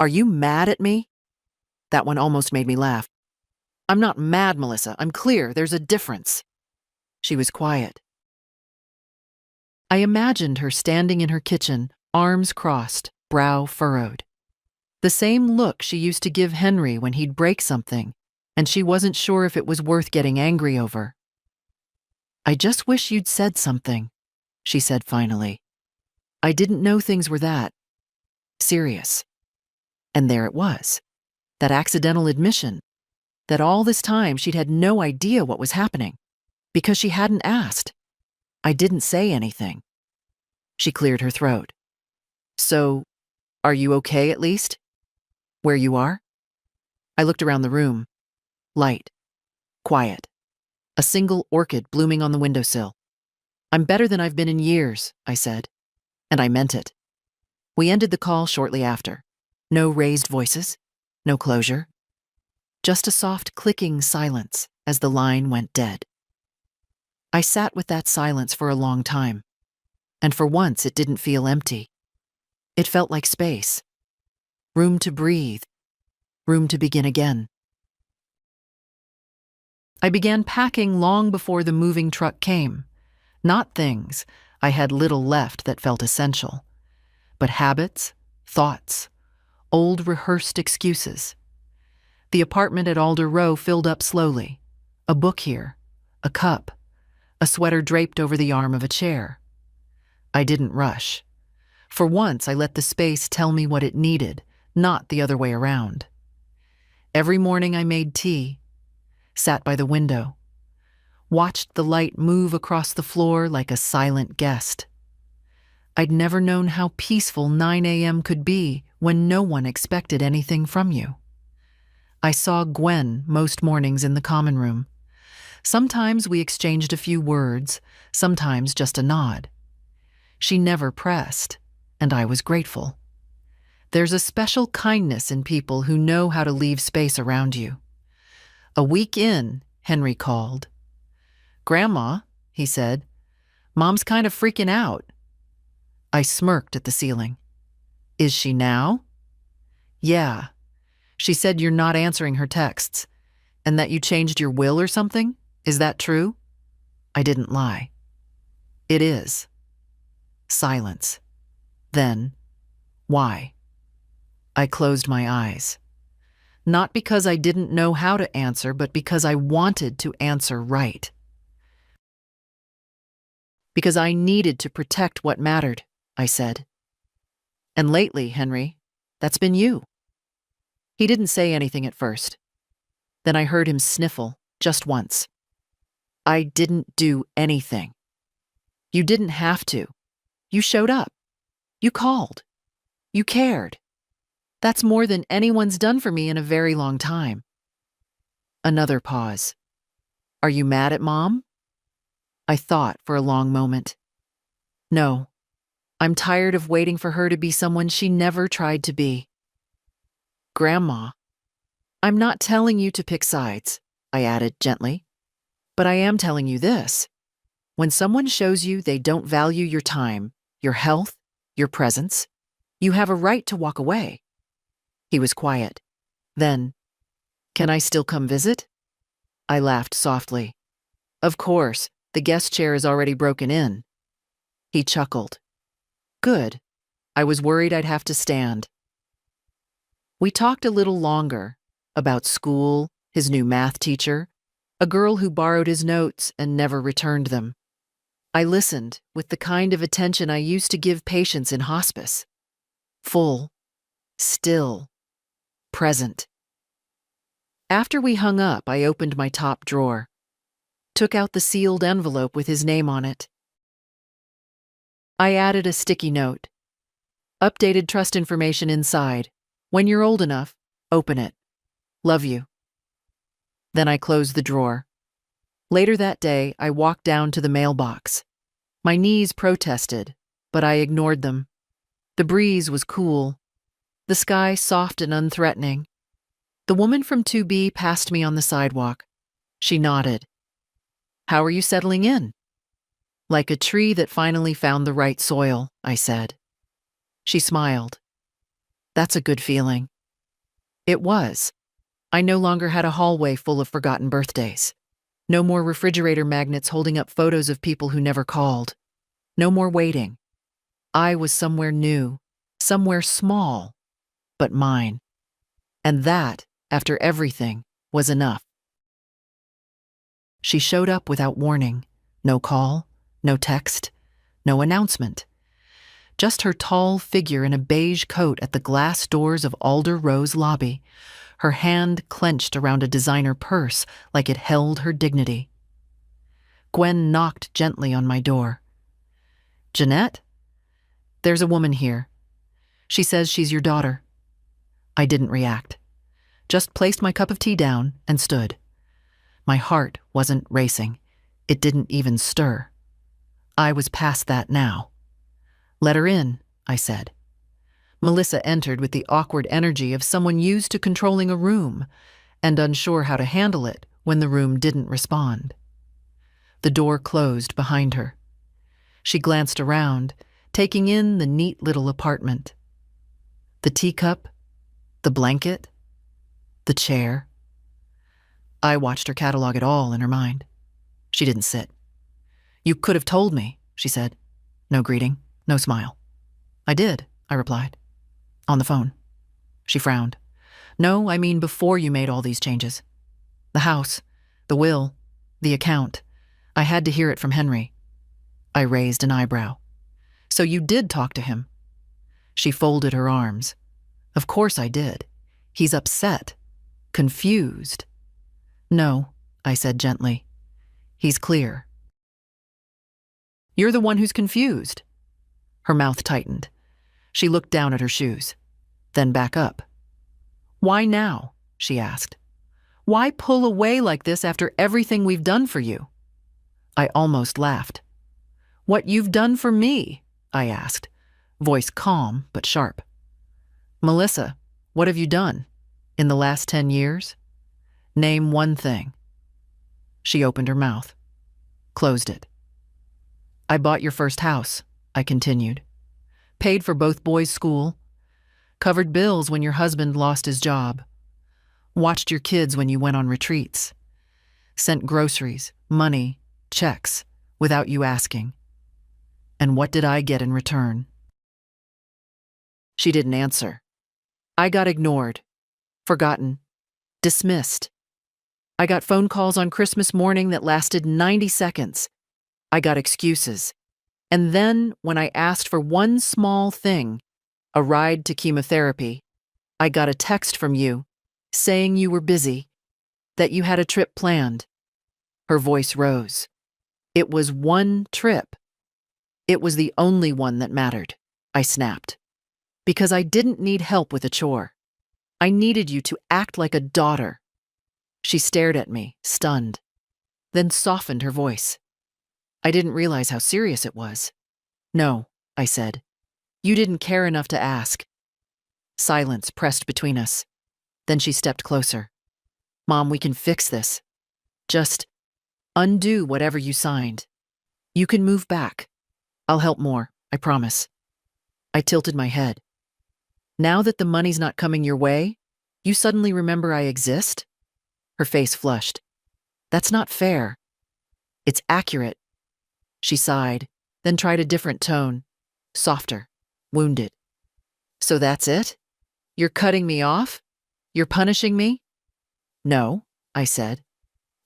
"Are you mad at me?" That one almost made me laugh. "I'm not mad, Melissa. I'm clear. There's a difference." She was quiet. I imagined her standing in her kitchen, arms crossed, brow furrowed. The same look she used to give Henry when he'd break something, and she wasn't sure if it was worth getting angry over. "I just wish you'd said something," she said finally. "I didn't know things were that serious." And there it was, that accidental admission, that all this time she'd had no idea what was happening, because she hadn't asked. I didn't say anything. She cleared her throat. "So, are you okay at least? Where you are?" I looked around the room. Light. Quiet. A single orchid blooming on the windowsill. "I'm better than I've been in years," I said. And I meant it. We ended the call shortly after. No raised voices. No closure. Just a soft clicking silence as the line went dead. I sat with that silence for a long time. And for once it didn't feel empty. It felt like space. Room to breathe. Room to begin again. I began packing long before the moving truck came. Not things. I had little left that felt essential. But habits, thoughts, old rehearsed excuses. The apartment at Alder Row filled up slowly. A book here, a cup, a sweater draped over the arm of a chair. I didn't rush. For once, I let the space tell me what it needed, not the other way around. Every morning I made tea, sat by the window, watched the light move across the floor like a silent guest. I'd never known how peaceful 9 a.m. could be when no one expected anything from you. I saw Gwen most mornings in the common room. Sometimes we exchanged a few words, sometimes just a nod. She never pressed, and I was grateful. There's a special kindness in people who know how to leave space around you. A week in, Henry called. "Grandma," he said, "Mom's kind of freaking out." I smirked at the ceiling. "Is she now?" "Yeah. She said you're not answering her texts, and that you changed your will or something. Is that true?" I didn't lie. "It is." Silence. Then, "Why?" I closed my eyes. Not because I didn't know how to answer, but because I wanted to answer right. "Because I needed to protect what mattered," I said. "And lately, Henry, that's been you." He didn't say anything at first. Then I heard him sniffle, just once. "I didn't do anything." "You didn't have to. You showed up. You called. You cared. That's more than anyone's done for me in a very long time." Another pause. "Are you mad at Mom?" I thought for a long moment. "No. I'm tired of waiting for her to be someone she never tried to be." "Grandma, I'm not telling you to pick sides," I added gently. "But I am telling you this. When someone shows you they don't value your time, your health, your presence, you have a right to walk away. He was quiet. Then, "Can I still come visit?" I laughed softly. "Of course, the guest chair is already broken in." He chuckled. "Good. I was worried I'd have to stand." We talked a little longer about school, his new math teacher, a girl who borrowed his notes and never returned them. I listened with the kind of attention I used to give patients in hospice. Full, still, present. After we hung up, I opened my top drawer, took out the sealed envelope with his name on it. I added a sticky note. Updated trust information inside. When you're old enough, open it. Love you. Then I closed the drawer. Later that day, I walked down to the mailbox. My knees protested, but I ignored them. The breeze was cool, the sky soft and unthreatening. The woman from 2B passed me on the sidewalk. She nodded. "How are you settling in?" "Like a tree that finally found the right soil," I said. She smiled. "That's a good feeling." It was. I no longer had a hallway full of forgotten birthdays. No more refrigerator magnets holding up photos of people who never called. No more waiting. I was somewhere new, somewhere small, but mine. And that, after everything, was enough. She showed up without warning. No call, no text, no announcement. Just her tall figure in a beige coat at the glass doors of Alder Rose lobby, her hand clenched around a designer purse like it held her dignity. Gwen knocked gently on my door. "Jeanette? There's a woman here. She says she's your daughter." I didn't react. Just placed my cup of tea down and stood. My heart wasn't racing. It didn't even stir. I was past that now. "Let her in," I said. Melissa entered with the awkward energy of someone used to controlling a room and unsure how to handle it when the room didn't respond. The door closed behind her. She glanced around, taking in the neat little apartment. The teacup, the blanket, the chair. I watched her catalog it all in her mind. She didn't sit. "You could have told me," she said. No greeting, no smile. "I did," I replied. "On the phone." She frowned. "No, I mean before you made all these changes. The house, the will, the account. I had to hear it from Henry." I raised an eyebrow. "So you did talk to him?" She folded her arms. "Of course I did. He's upset, confused." "No," I said gently. "He's clear." "You're the one who's confused." Her mouth tightened. She looked down at her shoes, then back up. "Why now?" she asked. "Why pull away like this after everything we've done for you?" I almost laughed. "What you've done for me?" I asked, voice calm but sharp. "Melissa, what have you done? In the last 10 years? Name one thing." She opened her mouth, closed it. "I bought your first house," I continued. "Paid for both boys' school. Covered bills when your husband lost his job. Watched your kids when you went on retreats. Sent groceries, money, checks, without you asking. And what did I get in return?" She didn't answer. I got ignored, forgotten, dismissed. I got phone calls on Christmas morning that lasted 90 seconds. I got excuses. And then, when I asked for one small thing, a ride to chemotherapy, I got a text from you saying you were busy, that you had a trip planned. Her voice rose. It was one trip. It was the only one that mattered, I snapped. Because I didn't need help with a chore. I needed you to act like a daughter. She stared at me, stunned, then softened her voice. I didn't realize how serious it was. "No," I said. "You didn't care enough to ask." Silence pressed between us. Then she stepped closer. "Mom, we can fix this. Just undo whatever you signed. You can move back. I'll help more, I promise." I tilted my head. Now that the money's not coming your way, you suddenly remember I exist? Her face flushed. That's not fair. It's accurate. She sighed, then tried a different tone, softer, wounded. So that's it? You're cutting me off? You're punishing me? No, I said.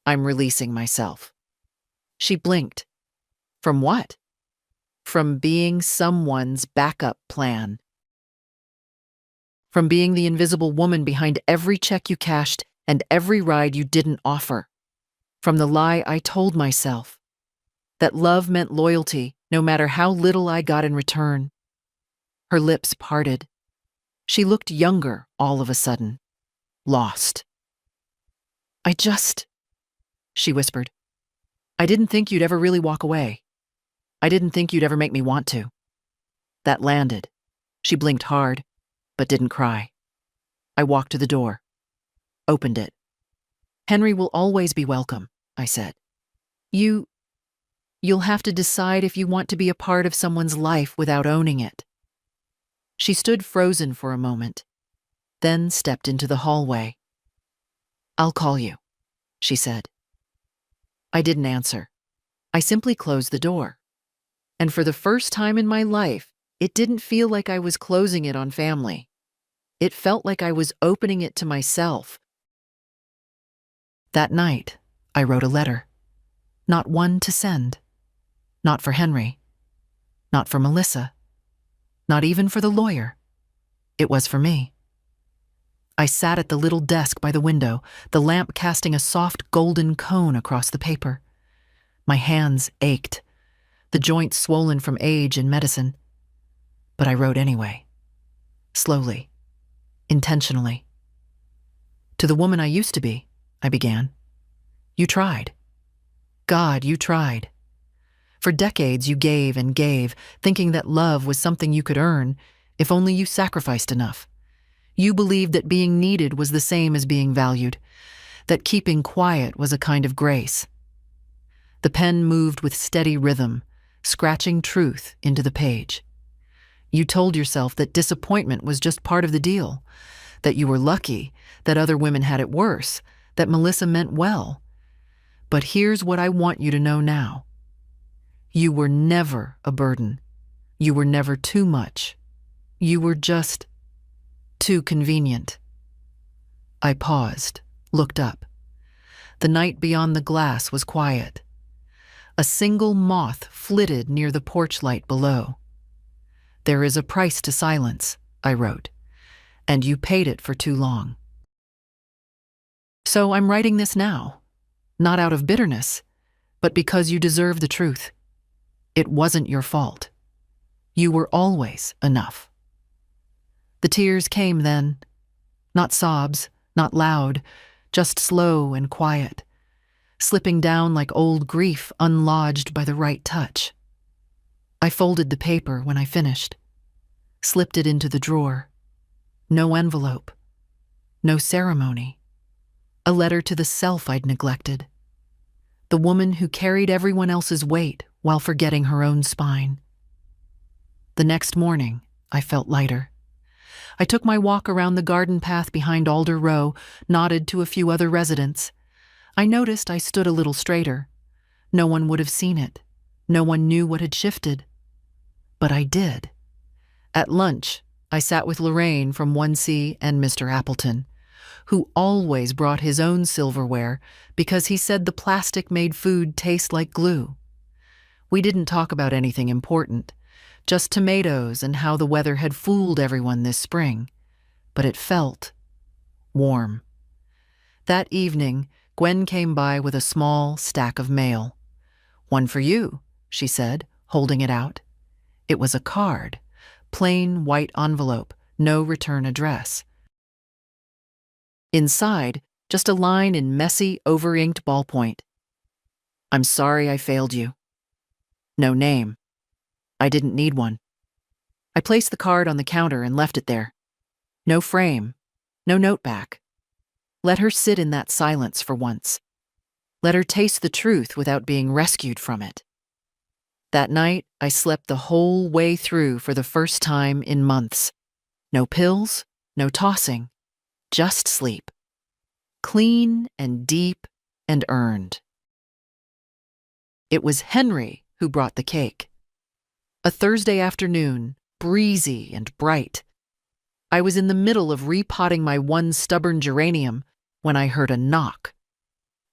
I'm releasing myself. She blinked. From what? From being someone's backup plan. From being the invisible woman behind every check you cashed and every ride you didn't offer. From the lie I told myself. That love meant loyalty, no matter how little I got in return. Her lips parted. She looked younger all of a sudden. Lost. She whispered. I didn't think you'd ever really walk away. I didn't think you'd ever make me want to. That landed. She blinked hard, but didn't cry. I walked to the door. Opened it. Henry will always be welcome, I said. You'll have to decide if you want to be a part of someone's life without owning it. She stood frozen for a moment, then stepped into the hallway. I'll call you, she said. I didn't answer. I simply closed the door. And for the first time in my life, it didn't feel like I was closing it on family. It felt like I was opening it to myself. That night, I wrote a letter. Not one to send. Not for Henry. Not for Melissa. Not even for the lawyer. It was for me. I sat at the little desk by the window, the lamp casting a soft golden cone across the paper. My hands ached, the joints swollen from age and medicine. But I wrote anyway. Slowly. Intentionally. To the woman I used to be, I began. You tried. God, you tried. For decades you gave and gave, thinking that love was something you could earn, if only you sacrificed enough. You believed that being needed was the same as being valued, that keeping quiet was a kind of grace. The pen moved with steady rhythm, scratching truth into the page. You told yourself that disappointment was just part of the deal, that you were lucky, that other women had it worse, that Melissa meant well. But here's what I want you to know now. You were never a burden. You were never too much. You were just too convenient. I paused, looked up. The night beyond the glass was quiet. A single moth flitted near the porch light below. There is a price to silence, I wrote, and you paid it for too long. So I'm writing this now, not out of bitterness, but because you deserve the truth. It wasn't your fault. You were always enough. The tears came then, not sobs, not loud, just slow and quiet, slipping down like old grief unlodged by the right touch. I folded the paper when I finished, slipped it into the drawer. No envelope, no ceremony. A letter to the self I'd neglected. The woman who carried everyone else's weight while forgetting her own spine. The next morning, I felt lighter. I took my walk around the garden path behind Alder Row, nodded to a few other residents. I noticed I stood a little straighter. No one would have seen it. No one knew what had shifted. But I did. At lunch, I sat with Lorraine from 1C and Mr. Appleton, who always brought his own silverware because he said the plastic made food taste like glue. We didn't talk about anything important, just tomatoes and how the weather had fooled everyone this spring, but it felt warm. That evening, Gwen came by with a small stack of mail. "One for you," she said, holding it out. It was a card, plain white envelope, no return address. Inside, just a line in messy, over-inked ballpoint. "I'm sorry I failed you." No name. I didn't need one. I placed the card on the counter and left it there. No frame, no note back. Let her sit in that silence for once. Let her taste the truth without being rescued from it. That night, I slept the whole way through for the first time in months. No pills, no tossing, just sleep. Clean and deep and earned. It was Henry who brought the cake. A Thursday afternoon, breezy and bright. I was in the middle of repotting my one stubborn geranium when I heard a knock.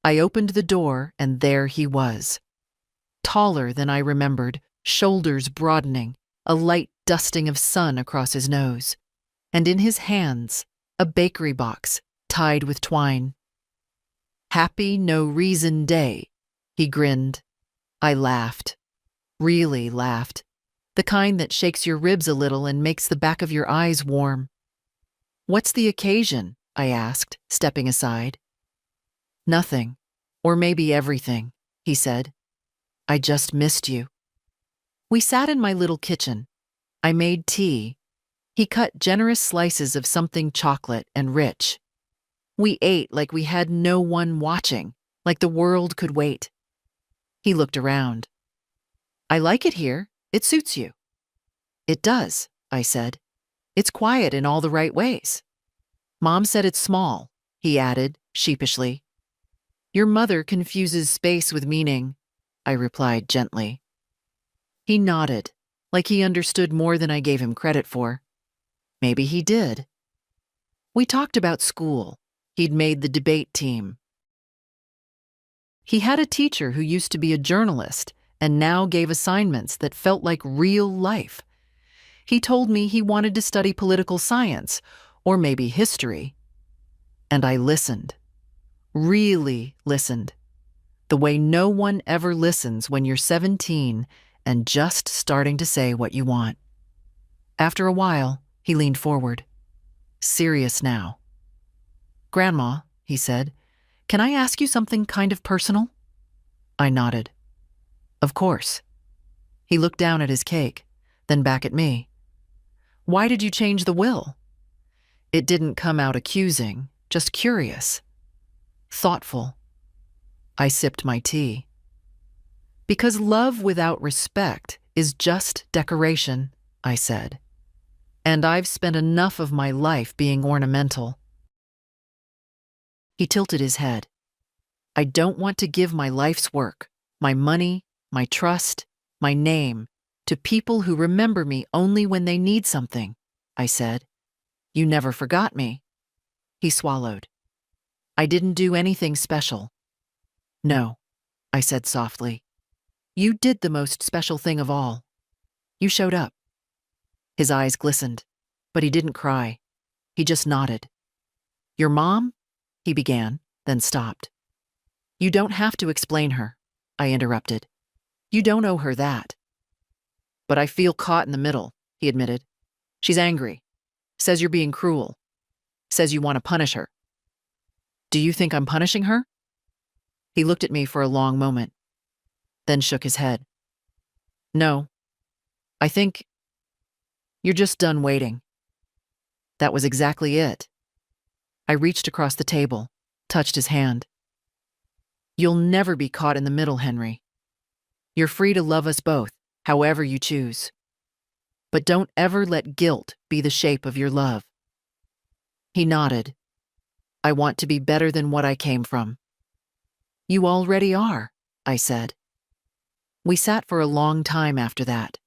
I opened the door and there he was. Taller than I remembered, shoulders broadening, a light dusting of sun across his nose, and in his hands, a bakery box tied with twine. "Happy no reason day," he grinned. I laughed. Really laughed. The kind that shakes your ribs a little and makes the back of your eyes warm. "What's the occasion?" I asked, stepping aside. "Nothing, or maybe everything," he said. "I just missed you." We sat in my little kitchen. I made tea. He cut generous slices of something chocolate and rich. We ate like we had no one watching, like the world could wait. He looked around. "I like it here. It suits you." "It does," I said. "It's quiet in all the right ways." "Mom said it's small," he added, sheepishly. "Your mother confuses space with meaning," I replied gently. He nodded, like he understood more than I gave him credit for. Maybe he did. We talked about school. He'd made the debate team. He had a teacher who used to be a journalist and now gave assignments that felt like real life. He told me he wanted to study political science, or maybe history. And I listened. Really listened. The way no one ever listens when you're 17 and just starting to say what you want. After a while, he leaned forward. Serious now. "Grandma," he said, "can I ask you something kind of personal?" I nodded. "Of course." He looked down at his cake, then back at me. "Why did you change the will?" It didn't come out accusing, just curious. Thoughtful. I sipped my tea. "Because love without respect is just decoration," I said. "And I've spent enough of my life being ornamental." He tilted his head. "I don't want to give my life's work, my money, my trust, my name, to people who remember me only when they need something," I said. "You never forgot me." He swallowed. "I didn't do anything special." "No," I said softly. "You did the most special thing of all. You showed up." His eyes glistened, but he didn't cry. He just nodded. "Your mom?" he began, then stopped. "You don't have to explain her," I interrupted. "You don't owe her that." "But I feel caught in the middle," he admitted. "She's angry. Says you're being cruel. Says you want to punish her." "Do you think I'm punishing her?" He looked at me for a long moment, then shook his head. "No. I think you're just done waiting." That was exactly it. I reached across the table, touched his hand. "You'll never be caught in the middle, Henry. You're free to love us both, however you choose. But don't ever let guilt be the shape of your love." He nodded. "I want to be better than what I came from." "You already are," I said. We sat for a long time after that.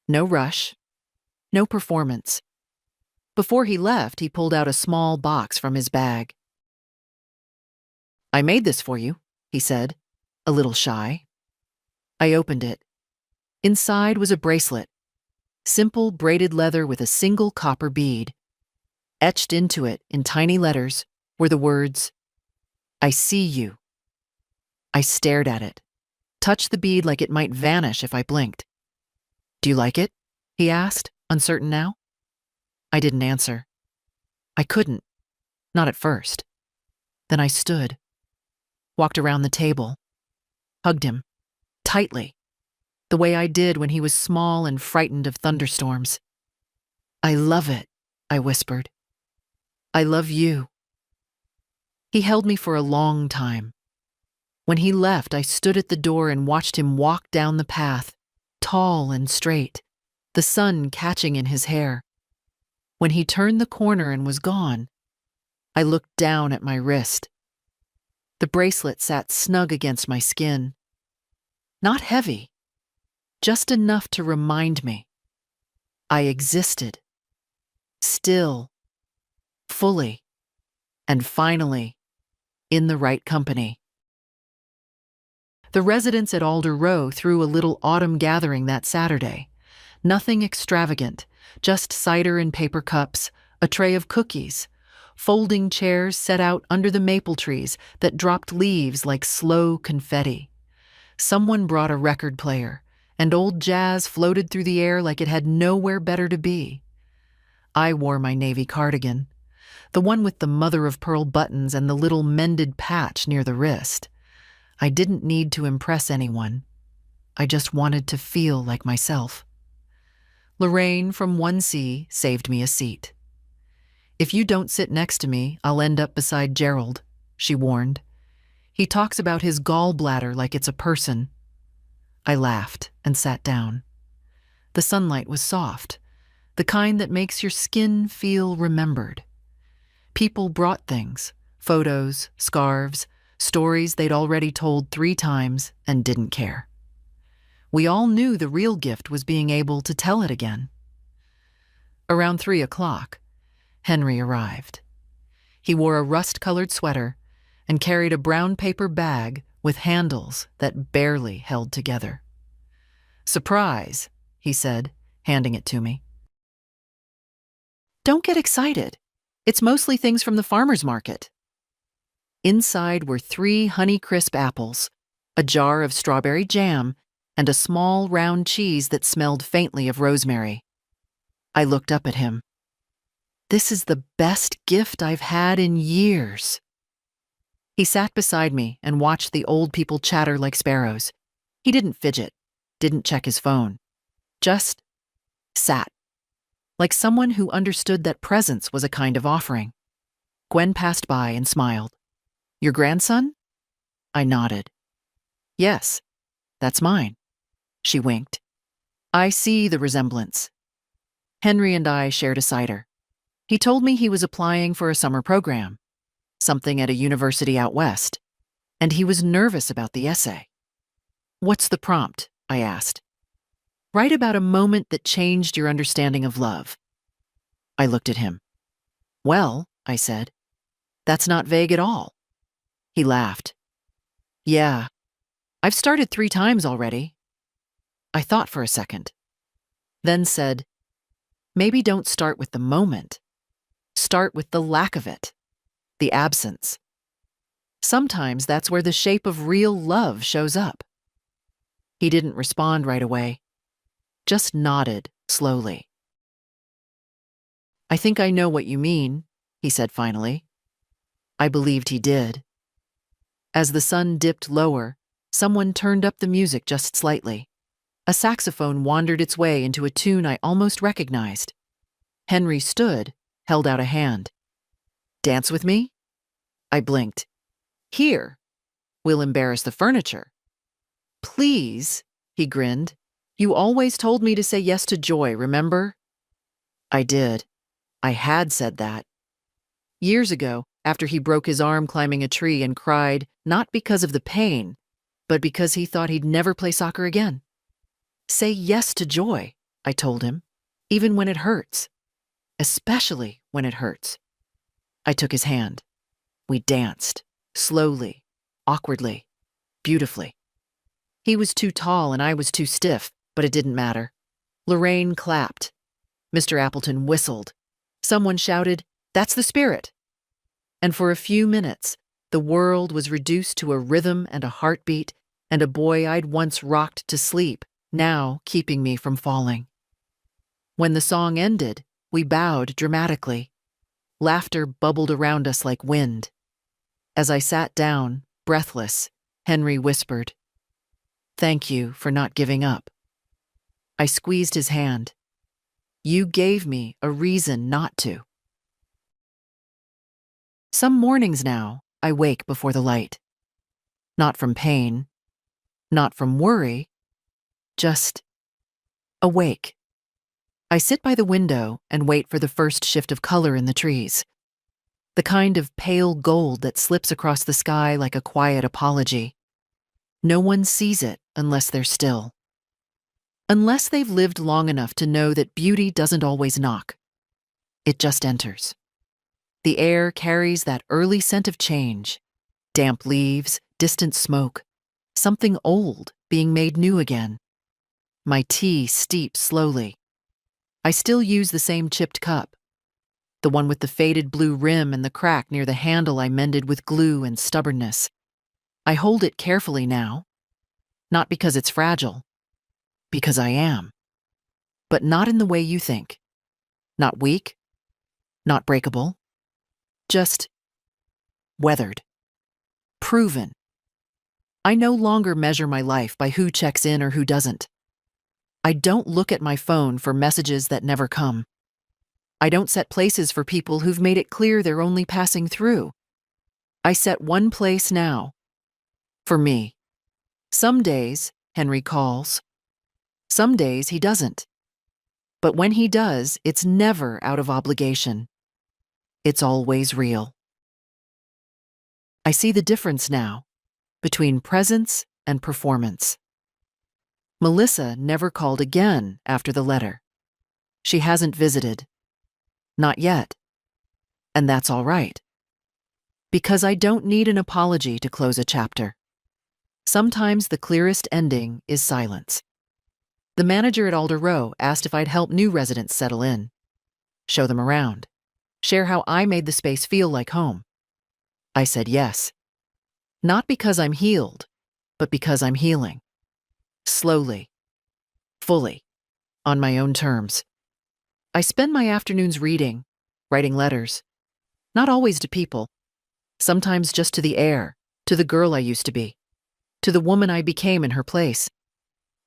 No rush, no performance. Before he left, he pulled out a small box from his bag. "I made this for you," he said, a little shy. I opened it. Inside was a bracelet. Simple braided leather with a single copper bead. Etched into it in tiny letters were the words, "I see you." I stared at it, touched the bead like it might vanish if I blinked. "Do you like it?" he asked, uncertain now. I didn't answer. I couldn't, not at first. Then I stood, walked around the table, hugged him, tightly, the way I did when he was small and frightened of thunderstorms. "I love it," I whispered. "I love you." He held me for a long time. When he left, I stood at the door and watched him walk down the path, tall and straight, the sun catching in his hair. When he turned the corner and was gone, I looked down at my wrist. The bracelet sat snug against my skin. Not heavy, just enough to remind me I existed, still, fully, and finally, in the right company. The residents at Alder Row threw a little autumn gathering that Saturday. Nothing extravagant, just cider in paper cups, a tray of cookies, folding chairs set out under the maple trees that dropped leaves like slow confetti. Someone brought a record player, and old jazz floated through the air like it had nowhere better to be. I wore my navy cardigan, the one with the mother-of-pearl buttons and the little mended patch near the wrist. I didn't need to impress anyone. I just wanted to feel like myself. Lorraine from 1C saved me a seat. "If you don't sit next to me, I'll end up beside Gerald," she warned. "He talks about his gallbladder like it's a person." I laughed and sat down. The sunlight was soft, the kind that makes your skin feel remembered. People brought things, photos, scarves, stories they'd already told 3 times and didn't care. We all knew the real gift was being able to tell it again. Around 3 o'clock, Henry arrived. He wore a rust-colored sweater and carried a brown paper bag with handles that barely held together. "Surprise," he said, handing it to me. "Don't get excited. It's mostly things from the farmer's market." Inside were 3 Honeycrisp apples, a jar of strawberry jam, and a small round cheese that smelled faintly of rosemary. I looked up at him. "This is the best gift I've had in years." He sat beside me and watched the old people chatter like sparrows. He didn't fidget, didn't check his phone. Just sat, like someone who understood that presence was a kind of offering. Gwen passed by and smiled. "Your grandson?" I nodded. "Yes, that's mine." She winked. "I see the resemblance." Henry and I shared a cider. He told me he was applying for a summer program, something at a university out west, and he was nervous about the essay. "What's the prompt?" I asked. "Write about a moment that changed your understanding of love." I looked at him. "Well," I said, "that's not vague at all." He laughed. "Yeah, I've started 3 times already." I thought for a second, then said, "Maybe don't start with the moment. Start with the lack of it, the absence. Sometimes that's where the shape of real love shows up." He didn't respond right away, just nodded slowly. "I think I know what you mean," he said finally. I believed he did. As the sun dipped lower, someone turned up the music just slightly. A saxophone wandered its way into a tune I almost recognized. Henry stood, held out a hand. "Dance with me?" I blinked. "Here. We'll embarrass the furniture." "Please," he grinned. "You always told me to say yes to joy, remember?" I did. I had said that. Years ago, after he broke his arm climbing a tree and cried, not because of the pain, but because he thought he'd never play soccer again. "Say yes to joy," I told him, "even when it hurts. Especially when it hurts." I took his hand. We danced, slowly, awkwardly, beautifully. He was too tall and I was too stiff, but it didn't matter. Lorraine clapped. Mr. Appleton whistled. Someone shouted, "That's the spirit." And for a few minutes, the world was reduced to a rhythm and a heartbeat, and a boy I'd once rocked to sleep, now keeping me from falling. When the song ended, we bowed dramatically. Laughter bubbled around us like wind. As I sat down, breathless, Henry whispered, "Thank you for not giving up." I squeezed his hand. "You gave me a reason not to." Some mornings now, I wake before the light. Not from pain, not from worry, just awake. I sit by the window and wait for the first shift of color in the trees. The kind of pale gold that slips across the sky like a quiet apology. No one sees it unless they're still. Unless they've lived long enough to know that beauty doesn't always knock. It just enters. The air carries that early scent of change. Damp leaves, distant smoke. Something old being made new again. My tea steeps slowly. I still use the same chipped cup. The one with the faded blue rim and the crack near the handle I mended with glue and stubbornness. I hold it carefully now. Not because it's fragile. Because I am. But not in the way you think. Not weak. Not breakable. Just weathered. Proven. I no longer measure my life by who checks in or who doesn't. I don't look at my phone for messages that never come. I don't set places for people who've made it clear they're only passing through. I set one place now. For me. Some days, Henry calls. Some days he doesn't. But when he does, it's never out of obligation. It's always real. I see the difference now between presence and performance. Melissa never called again after the letter. She hasn't visited. Not yet. And that's all right. Because I don't need an apology to close a chapter. Sometimes the clearest ending is silence. The manager at Alder Row asked if I'd help new residents settle in, show them around, share how I made the space feel like home. I said yes. Not because I'm healed, but because I'm healing. Slowly. Fully. On my own terms. I spend my afternoons reading, writing letters. Not always to people. Sometimes just to the air, to the girl I used to be, to the woman I became in her place.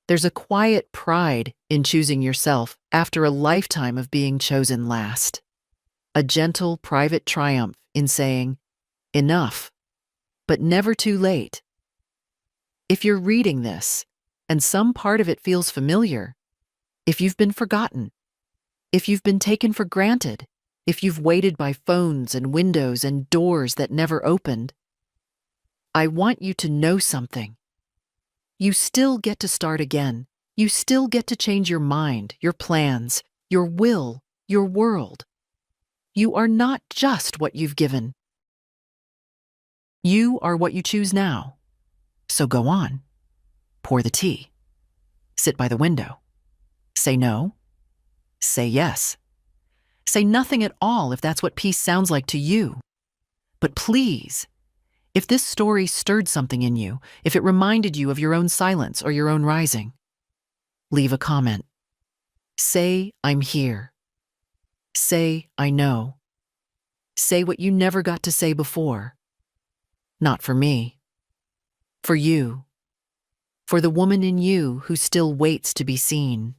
There's a quiet pride in choosing yourself after a lifetime of being chosen last. A gentle, private triumph in saying, enough, but never too late. If you're reading this, and some part of it feels familiar, if you've been forgotten, if you've been taken for granted, if you've waited by phones and windows and doors that never opened, I want you to know something. You still get to start again. You still get to change your mind, your plans, your will, your world. You are not just what you've given. You are what you choose now. So go on. Pour the tea. Sit by the window. Say no. Say yes. Say nothing at all if that's what peace sounds like to you. But please, if this story stirred something in you, if it reminded you of your own silence or your own rising, leave a comment. Say, I'm here. Say, I know. Say what you never got to say before. Not for me. For you. For the woman in you who still waits to be seen.